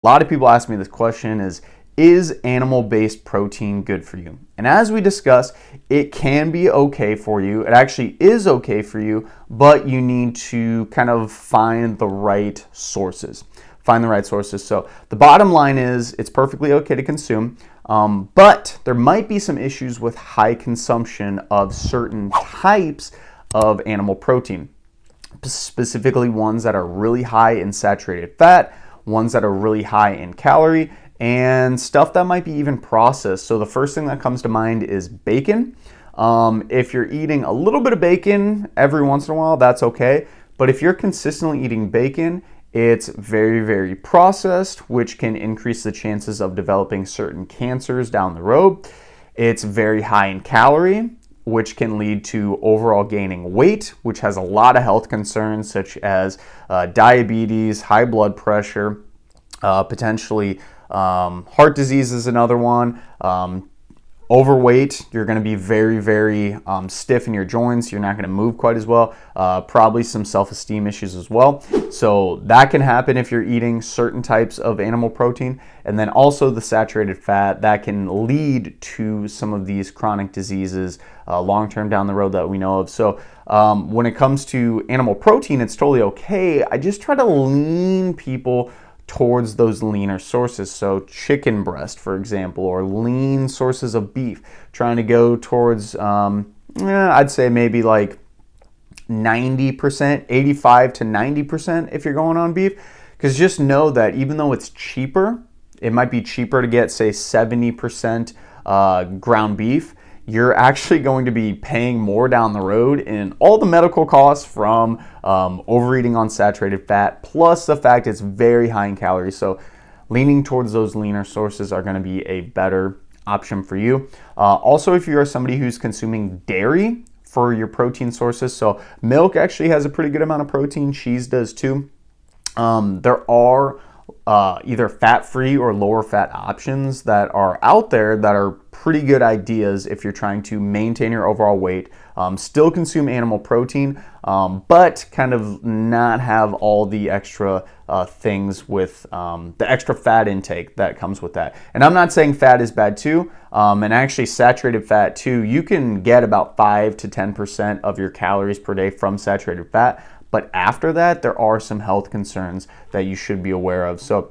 A lot of people ask me this question is animal-based protein good for you? And as we discussed, it can be okay for you. It actually is okay for you, but you need to kind of find the right sources. So the bottom line is it's perfectly okay to consume, but there might be some issues with high consumption of certain types of animal protein, specifically ones that are really high in saturated fat, ones that are really high in calorie, and stuff that might be even processed. So the first thing that comes to mind is bacon. If you're eating a little bit of bacon every once in a while, that's okay. But if you're consistently eating bacon, it's very, very processed, which can increase the chances of developing certain cancers down the road. It's very high in calorie, which can lead to overall gaining weight, which has a lot of health concerns such as diabetes, high blood pressure, potentially heart disease is another one. Overweight, you're going to be very, very stiff in your joints. You're not going to move quite as well. Probably some self-esteem issues as well. So that can happen if you're eating certain types of animal protein. And then also the saturated fat, that can lead to some of these chronic diseases long-term down the road that we know of. So when it comes to animal protein, it's totally okay. I just try to lean people towards those leaner sources. So chicken breast, for example, or lean sources of beef, trying to go towards, I'd say maybe like 90%, 85 to 90% if you're going on beef. Because just know that even though it's cheaper, it might be cheaper to get, say, 70% ground beef, you're actually going to be paying more down the road in all the medical costs from overeating on saturated fat, plus the fact it's very high in calories. So leaning towards those leaner sources are going to be a better option for you. Also, if you are somebody who's consuming dairy for your protein sources, so milk actually has a pretty good amount of protein, cheese does too. There are either fat-free or lower fat options that are out there that are pretty good ideas if you're trying to maintain your overall weight, still consume animal protein, but kind of not have all the extra things with the extra fat intake that comes with that. And I'm not saying fat is bad too, and actually saturated fat too, you can get about 5 to 10% of your calories per day from saturated fat. But after that, there are some health concerns that you should be aware of. So